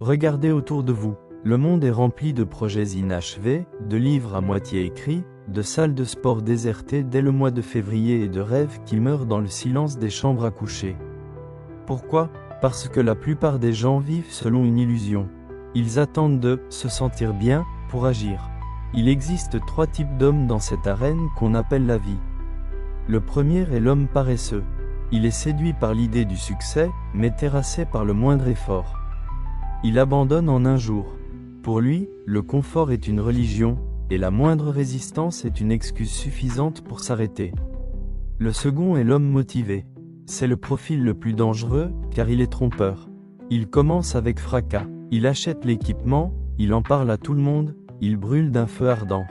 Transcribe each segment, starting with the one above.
Regardez autour de vous. Le monde est rempli de projets inachevés, de livres à moitié écrits, de salles de sport désertées dès le mois de février et de rêves qui meurent dans le silence des chambres à coucher. Pourquoi? Parce que la plupart des gens vivent selon une illusion. Ils attendent de se sentir bien pour agir. Il existe 3 types d'hommes dans cette arène qu'on appelle la vie. Le premier est l'homme paresseux. Il est séduit par l'idée du succès, mais terrassé par le moindre effort. Il abandonne en un jour. Pour lui, le confort est une religion, et la moindre résistance est une excuse suffisante pour s'arrêter. Le second est l'homme motivé. C'est le profil le plus dangereux, car il est trompeur. Il commence avec fracas. Il achète l'équipement, il en parle à tout le monde, il brûle d'un feu ardent.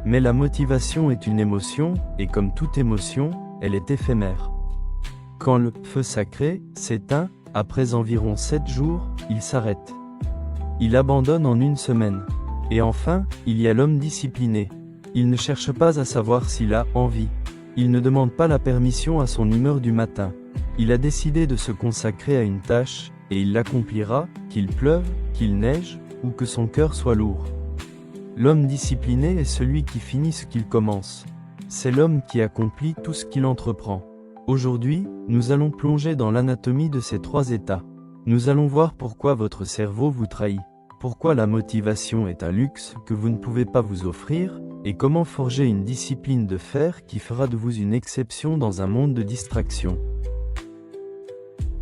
Mais la motivation est une émotion, et comme toute émotion, elle est éphémère. Quand le feu sacré s'éteint, après environ 7 jours, il s'arrête. Il abandonne en une semaine. Et enfin, il y a l'homme discipliné. Il ne cherche pas à savoir s'il a envie. Il ne demande pas la permission à son humeur du matin. Il a décidé de se consacrer à une tâche, et il l'accomplira, qu'il pleuve, qu'il neige, ou que son cœur soit lourd. L'homme discipliné est celui qui finit ce qu'il commence. C'est l'homme qui accomplit tout ce qu'il entreprend. Aujourd'hui, nous allons plonger dans l'anatomie de ces 3 états. Nous allons voir pourquoi votre cerveau vous trahit, pourquoi la motivation est un luxe que vous ne pouvez pas vous offrir, et comment forger une discipline de fer qui fera de vous une exception dans un monde de distraction.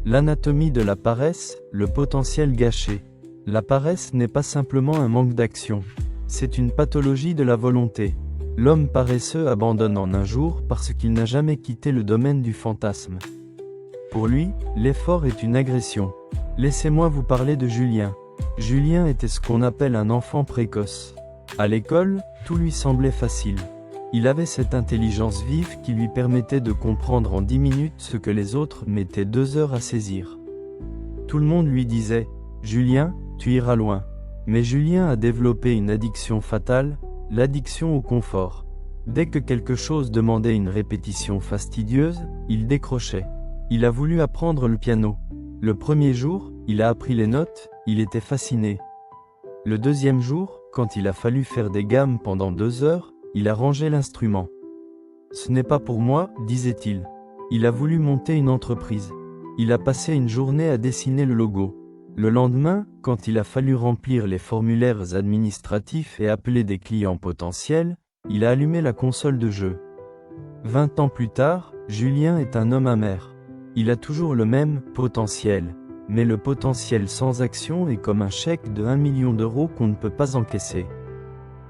L'anatomie de la paresse, le potentiel gâché. La paresse n'est pas simplement un manque d'action. C'est une pathologie de la volonté. L'homme paresseux abandonne en un jour parce qu'il n'a jamais quitté le domaine du fantasme. Pour lui, l'effort est une agression. Laissez-moi vous parler de Julien. Julien était ce qu'on appelle un enfant précoce. À l'école, tout lui semblait facile. Il avait cette intelligence vive qui lui permettait de comprendre en 10 minutes ce que les autres mettaient 2 heures à saisir. Tout le monde lui disait « Julien, tu iras loin ». Mais Julien a développé une addiction fatale, l'addiction au confort. Dès que quelque chose demandait une répétition fastidieuse, il décrochait. Il a voulu apprendre le piano. Le premier jour, il a appris les notes, il était fasciné. Le deuxième jour, quand il a fallu faire des gammes pendant 2 heures, il a rangé l'instrument. Ce n'est pas pour moi, disait-il. Il a voulu monter une entreprise. Il a passé une journée à dessiner le logo. Le lendemain, quand il a fallu remplir les formulaires administratifs et appeler des clients potentiels, il a allumé la console de jeu. 20 ans plus tard, Julien est un homme amer. Il a toujours le même potentiel, mais le potentiel sans action est comme un chèque de 1 million d'euros qu'on ne peut pas encaisser.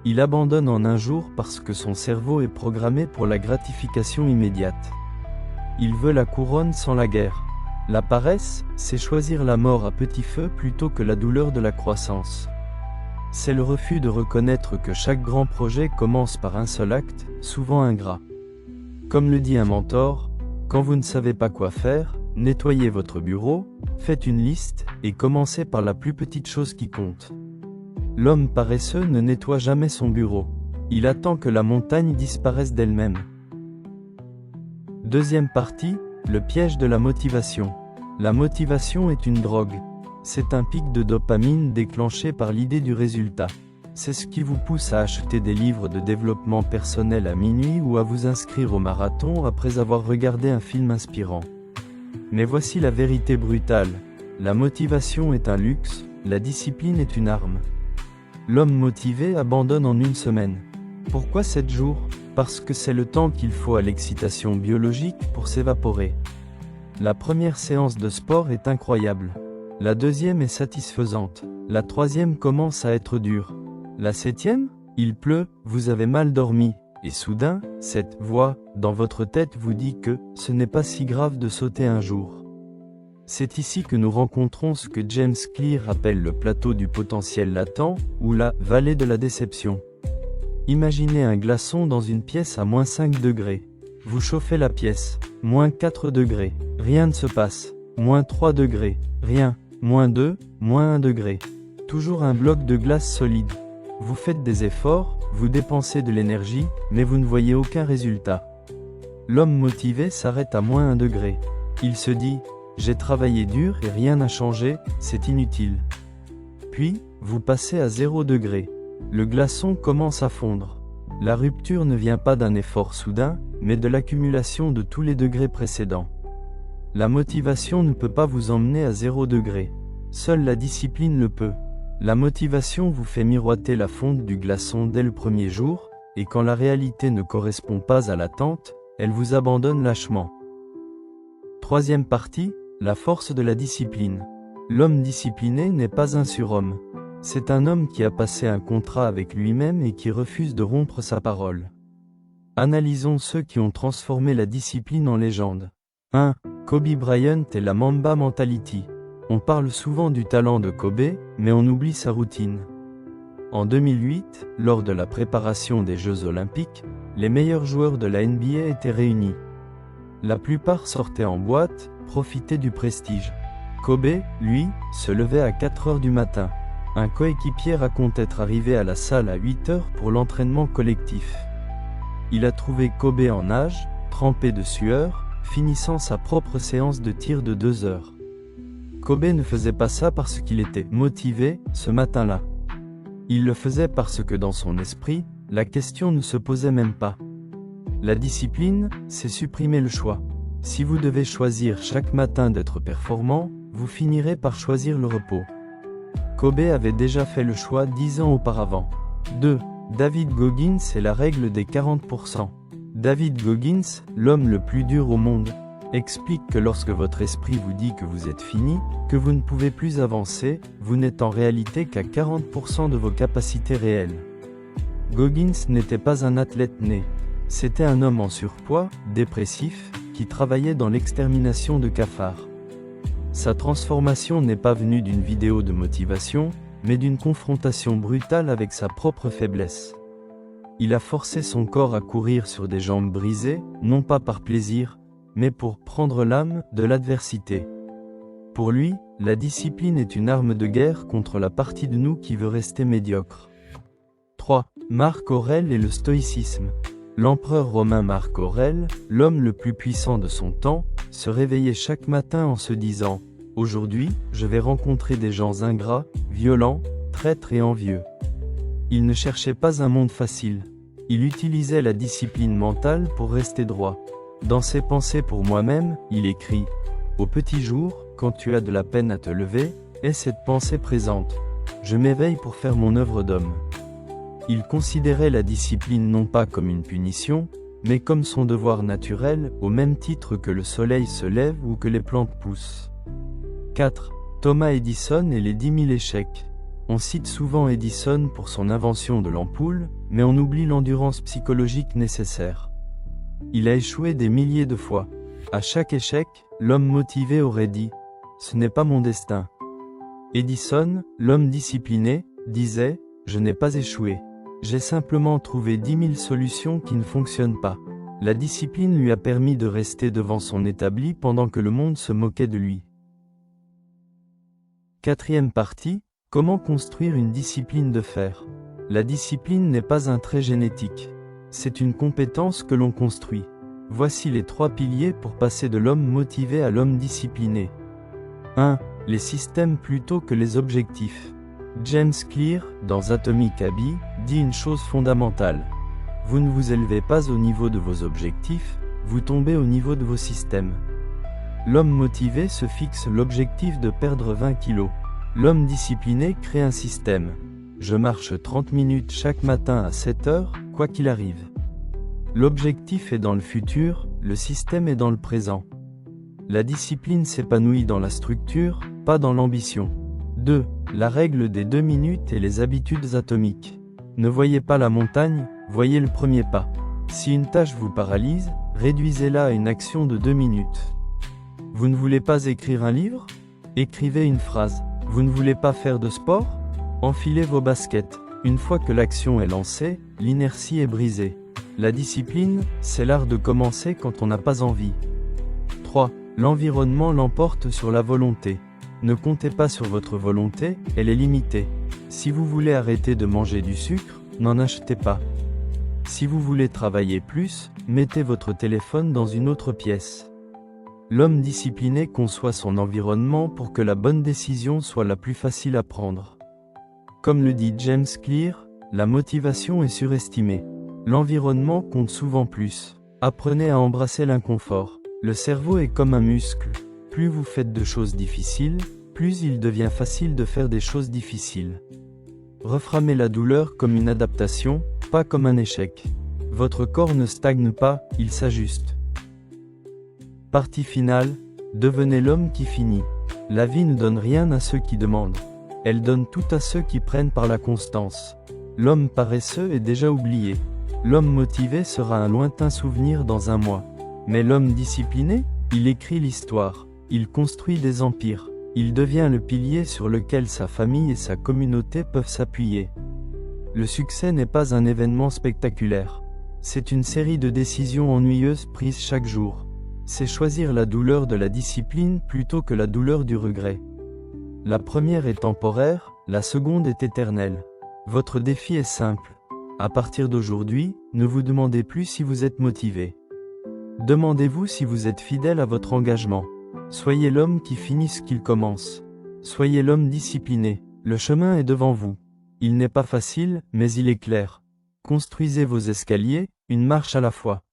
Il abandonne en un jour parce que son cerveau est programmé pour la gratification immédiate. Il veut la couronne sans la guerre. La paresse, c'est choisir la mort à petit feu plutôt que la douleur de la croissance. C'est le refus de reconnaître que chaque grand projet commence par un seul acte, souvent ingrat. Comme le dit un mentor, quand vous ne savez pas quoi faire, nettoyez votre bureau, faites une liste, et commencez par la plus petite chose qui compte. L'homme paresseux ne nettoie jamais son bureau. Il attend que la montagne disparaisse d'elle-même. Deuxième partie, le piège de la motivation. La motivation est une drogue. C'est un pic de dopamine déclenché par l'idée du résultat. C'est ce qui vous pousse à acheter des livres de développement personnel à minuit ou à vous inscrire au marathon après avoir regardé un film inspirant. Mais voici la vérité brutale. La motivation est un luxe, la discipline est une arme. L'homme motivé abandonne en une semaine. Pourquoi 7 jours? Parce que c'est le temps qu'il faut à l'excitation biologique pour s'évaporer. La première séance de sport est incroyable. La deuxième est satisfaisante. La troisième commence à être dure. La septième? Il pleut, vous avez mal dormi. Et soudain, cette voix, dans votre tête vous dit que ce n'est pas si grave de sauter un jour. C'est ici que nous rencontrons ce que James Clear appelle le plateau du potentiel latent, ou la vallée de la déception. Imaginez un glaçon dans une pièce à moins 5 degrés. Vous chauffez la pièce, moins 4 degrés, rien ne se passe, moins 3 degrés, rien, moins 2, moins 1 degré. Toujours un bloc de glace solide. Vous faites des efforts, vous dépensez de l'énergie, mais vous ne voyez aucun résultat. L'homme motivé s'arrête à moins 1 degré. Il se dit, j'ai travaillé dur et rien n'a changé, c'est inutile. Puis, vous passez à 0 degré. Le glaçon commence à fondre. La rupture ne vient pas d'un effort soudain, mais de l'accumulation de tous les degrés précédents. La motivation ne peut pas vous emmener à 0 degré. Seule la discipline le peut. La motivation vous fait miroiter la fonte du glaçon dès le premier jour, et quand la réalité ne correspond pas à l'attente, elle vous abandonne lâchement. Troisième partie, la force de la discipline. L'homme discipliné n'est pas un surhomme. C'est un homme qui a passé un contrat avec lui-même et qui refuse de rompre sa parole. Analysons ceux qui ont transformé la discipline en légende. 1. Kobe Bryant et la Mamba Mentality. On parle souvent du talent de Kobe, mais on oublie sa routine. En 2008, lors de la préparation des Jeux Olympiques, les meilleurs joueurs de la NBA étaient réunis. La plupart sortaient en boîte, profitaient du prestige. Kobe, lui, se levait à 4 heures du matin. Un coéquipier raconte être arrivé à la salle à 8 heures pour l'entraînement collectif. Il a trouvé Kobe en nage, trempé de sueur, finissant sa propre séance de tir de 2 heures. Kobe ne faisait pas ça parce qu'il était motivé, ce matin-là. Il le faisait parce que dans son esprit, la question ne se posait même pas. La discipline, c'est supprimer le choix. Si vous devez choisir chaque matin d'être performant, vous finirez par choisir le repos. Kobe avait déjà fait le choix 10 ans auparavant. 2. David Goggins et la règle des 40%. David Goggins, l'homme le plus dur au monde, explique que lorsque votre esprit vous dit que vous êtes fini, que vous ne pouvez plus avancer, vous n'êtes en réalité qu'à 40% de vos capacités réelles. Goggins n'était pas un athlète né. C'était un homme en surpoids, dépressif, qui travaillait dans l'extermination de cafards. Sa transformation n'est pas venue d'une vidéo de motivation, mais d'une confrontation brutale avec sa propre faiblesse. Il a forcé son corps à courir sur des jambes brisées, non pas par plaisir, mais pour prendre l'âme de l'adversité. Pour lui, la discipline est une arme de guerre contre la partie de nous qui veut rester médiocre. 3. Marc Aurèle et le stoïcisme. L'empereur romain Marc Aurèle, l'homme le plus puissant de son temps, se réveillait chaque matin en se disant « Aujourd'hui, je vais rencontrer des gens ingrats, violents, traîtres et envieux ». Il ne cherchait pas un monde facile. Il utilisait la discipline mentale pour rester droit. Dans ses pensées pour moi-même, il écrit « Au petit jour, quand tu as de la peine à te lever, aie cette pensée présente. Je m'éveille pour faire mon œuvre d'homme. » Il considérait la discipline non pas comme une punition, mais comme son devoir naturel, au même titre que le soleil se lève ou que les plantes poussent. 4. Thomas Edison et les 10 000 échecs. On cite souvent Edison pour son invention de l'ampoule, mais on oublie l'endurance psychologique nécessaire. Il a échoué des milliers de fois. À chaque échec, l'homme motivé aurait dit « Ce n'est pas mon destin ». Edison, l'homme discipliné, disait « Je n'ai pas échoué. J'ai simplement trouvé 10 000 solutions qui ne fonctionnent pas ». La discipline lui a permis de rester devant son établi pendant que le monde se moquait de lui. Quatrième partie, comment construire une discipline de fer. La discipline n'est pas un trait génétique. C'est une compétence que l'on construit. Voici les 3 piliers pour passer de l'homme motivé à l'homme discipliné. 1. Les systèmes plutôt que les objectifs. James Clear, dans Atomic Habits, dit une chose fondamentale. Vous ne vous élevez pas au niveau de vos objectifs, vous tombez au niveau de vos systèmes. L'homme motivé se fixe l'objectif de perdre 20 kilos. L'homme discipliné crée un système. Je marche 30 minutes chaque matin à 7 heures, quoi qu'il arrive. L'objectif est dans le futur, le système est dans le présent. La discipline s'épanouit dans la structure, pas dans l'ambition. 2. La règle des 2 minutes et les habitudes atomiques. Ne voyez pas la montagne, voyez le premier pas. Si une tâche vous paralyse, réduisez-la à une action de 2 minutes. Vous ne voulez pas écrire un livre? Écrivez une phrase. Vous ne voulez pas faire de sport? Enfilez vos baskets. Une fois que l'action est lancée, l'inertie est brisée. La discipline, c'est l'art de commencer quand on n'a pas envie. 3. L'environnement l'emporte sur la volonté. Ne comptez pas sur votre volonté, elle est limitée. Si vous voulez arrêter de manger du sucre, n'en achetez pas. Si vous voulez travailler plus, mettez votre téléphone dans une autre pièce. L'homme discipliné conçoit son environnement pour que la bonne décision soit la plus facile à prendre. Comme le dit James Clear, la motivation est surestimée. L'environnement compte souvent plus. Apprenez à embrasser l'inconfort. Le cerveau est comme un muscle. Plus vous faites de choses difficiles, plus il devient facile de faire des choses difficiles. Reframez la douleur comme une adaptation, pas comme un échec. Votre corps ne stagne pas, il s'ajuste. Partie finale, devenez l'homme qui finit. La vie ne donne rien à ceux qui demandent. Elle donne tout à ceux qui prennent par la constance. L'homme paresseux est déjà oublié. L'homme motivé sera un lointain souvenir dans un mois. Mais l'homme discipliné, il écrit l'histoire. Il construit des empires. Il devient le pilier sur lequel sa famille et sa communauté peuvent s'appuyer. Le succès n'est pas un événement spectaculaire. C'est une série de décisions ennuyeuses prises chaque jour. C'est choisir la douleur de la discipline plutôt que la douleur du regret. La première est temporaire, la seconde est éternelle. Votre défi est simple. À partir d'aujourd'hui, ne vous demandez plus si vous êtes motivé. Demandez-vous si vous êtes fidèle à votre engagement. Soyez l'homme qui finit ce qu'il commence. Soyez l'homme discipliné. Le chemin est devant vous. Il n'est pas facile, mais il est clair. Construisez vos escaliers, une marche à la fois.